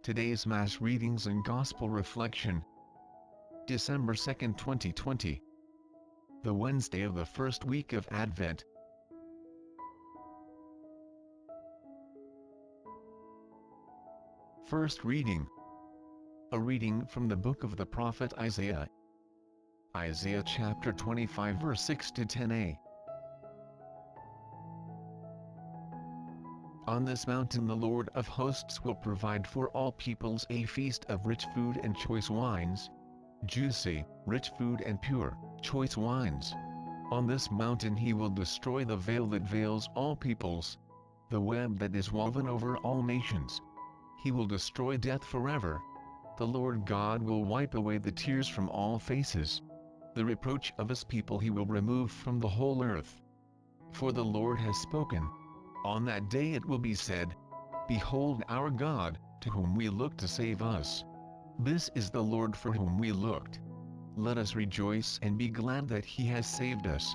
Today's Mass readings and Gospel reflection. December 2, 2020. The Wednesday of the first week of Advent. First reading. A reading from the book of the prophet Isaiah. Isaiah chapter 25 verse 6 to 10a. On this mountain the Lord of hosts will provide for all peoples a feast of rich food and choice wines. Juicy, rich food and pure, choice wines. On this mountain he will destroy the veil that veils all peoples, the web that is woven over all nations. He will destroy death forever. The Lord God will wipe away the tears from all faces. The reproach of his people he will remove from the whole earth. For the Lord has spoken. On that day it will be said, Behold our God, to whom we look to save us. This is the Lord for whom we looked. Let us rejoice and be glad that he has saved us.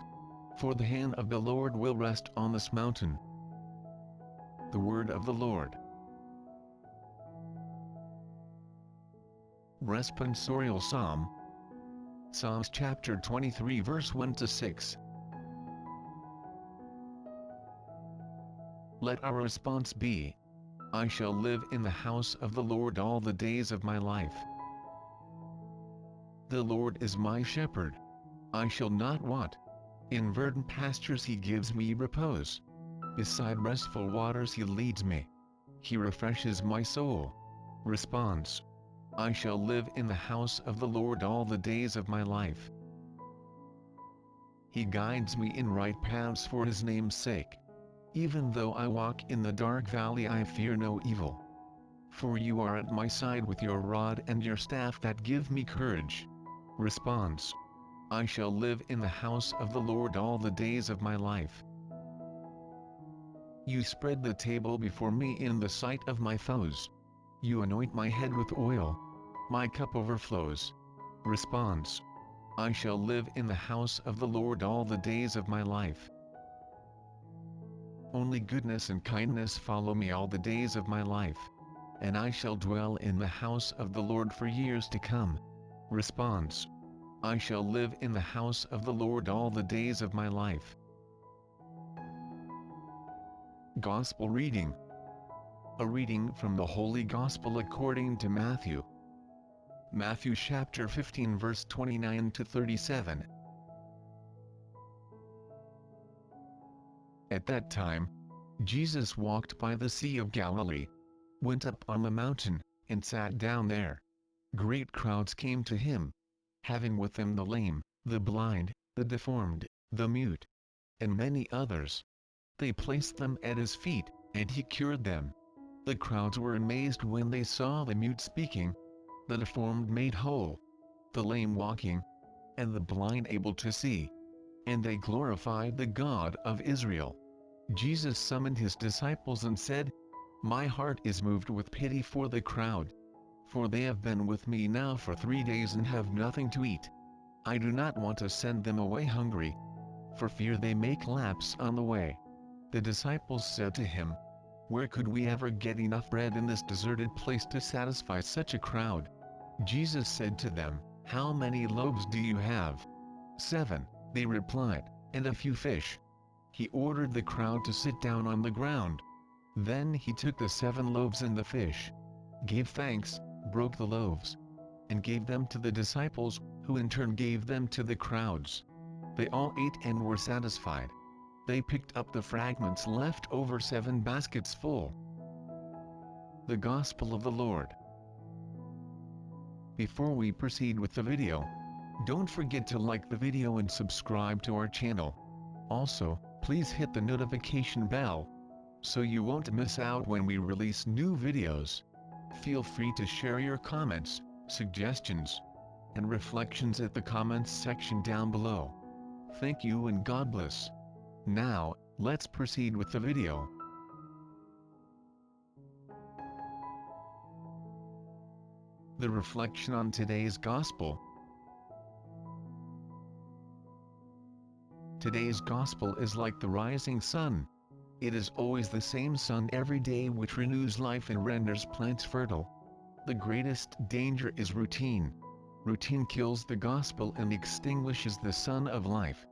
For the hand of the Lord will rest on this mountain. The word of the Lord. Responsorial Psalm. Psalms chapter 23 verse 1 to 6. Let our response be, I shall live in the house of the Lord all the days of my life. The Lord is my shepherd. I shall not want. In verdant pastures he gives me repose. Beside restful waters he leads me. He refreshes my soul. Response. I shall live in the house of the Lord all the days of my life. He guides me in right paths for his name's sake. Even though I walk in the dark valley I fear no evil. For you are at my side with your rod and your staff that give me courage. Response. I shall live in the house of the Lord all the days of my life. You spread the table before me in the sight of my foes. You anoint my head with oil. My cup overflows. Response. I shall live in the house of the Lord all the days of my life. Only goodness and kindness follow me all the days of my life. And I shall dwell in the house of the Lord for years to come. Response. I shall live in the house of the Lord all the days of my life. Gospel reading. A reading from the Holy Gospel according to Matthew. Matthew chapter 15 verse 29 to 37. At that time, Jesus walked by the Sea of Galilee, went up on the mountain, and sat down there. Great crowds came to him, having with them the lame, the blind, the deformed, the mute, and many others. They placed them at his feet, and he cured them. The crowds were amazed when they saw the mute speaking, the deformed made whole, the lame walking, and the blind able to see. And they glorified the God of Israel. Jesus summoned his disciples and said, My heart is moved with pity for the crowd. For they have been with me now for 3 days and have nothing to eat. I do not want to send them away hungry, for fear they make lapse on the way. The disciples said to him, Where could we ever get enough bread in this deserted place to satisfy such a crowd? Jesus said to them, How many loaves do you have? 7, they replied, and a few fish. He ordered the crowd to sit down on the ground. Then he took the 7 loaves and the fish, gave thanks, broke the loaves, and gave them to the disciples, who in turn gave them to the crowds. They all ate and were satisfied. They picked up the fragments left over 7 baskets full. The Gospel of the Lord. Before we proceed with the video, don't forget to like the video and subscribe to our channel. Also, please hit the notification bell, so you won't miss out when we release new videos. Feel free to share your comments, suggestions, and reflections at the comments section down below. Thank you and God bless. Now, let's proceed with the video. The reflection on today's Gospel. Today's Gospel is like the rising sun. It is always the same sun every day which renews life and renders plants fertile. The greatest danger is routine. Routine kills the gospel and extinguishes the sun of life.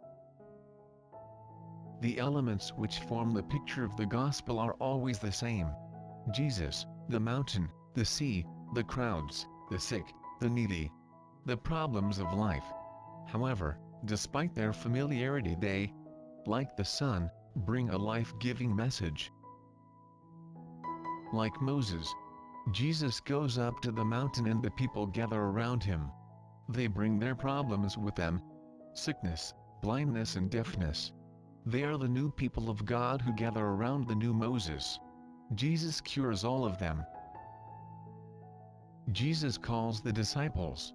The elements which form the picture of the gospel are always the same: Jesus, the mountain, the sea, the crowds, the sick, the needy, the problems of life. However, despite their familiarity, they, like the sun, bring a life-giving message. Like Moses, Jesus goes up to the mountain and the people gather around him. They bring their problems with them: sickness, blindness and deafness. They are the new people of God who gather around the new Moses. Jesus cures all of them. Jesus calls the disciples.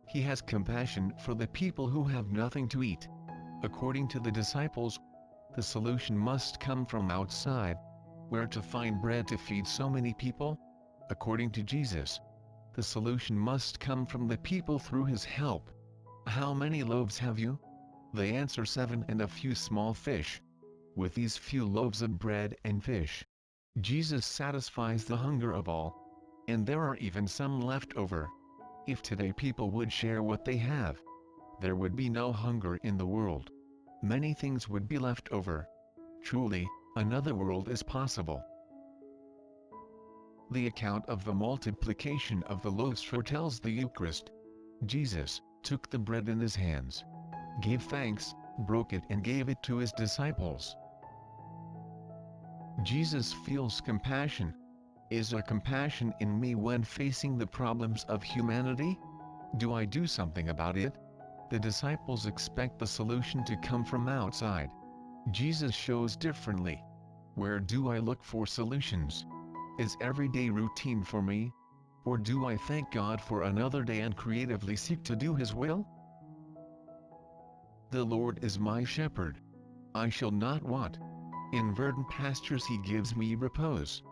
He has compassion for the people who have nothing to eat. According to the disciples, the solution must come from outside. Where to find bread to feed so many people? According to Jesus, the solution must come from the people through his help. How many loaves have you? They answer, 7 and a few small fish. With these few loaves of bread and fish, Jesus satisfies the hunger of all. And there are even some left over. If today people would share what they have, there would be no hunger in the world. Many things would be left over. Truly, another world is possible. The account of the multiplication of the loaves foretells the Eucharist. Jesus took the bread in his hands, gave thanks, broke it and gave it to his disciples. Jesus feels compassion. Is there compassion in me when facing the problems of humanity? Do I do something about it? The disciples expect the solution to come from outside. Jesus shows differently. Where do I look for solutions? Is everyday routine for me? Or do I thank God for another day and creatively seek to do his will? The Lord is my shepherd. I shall not want. In verdant pastures he gives me repose.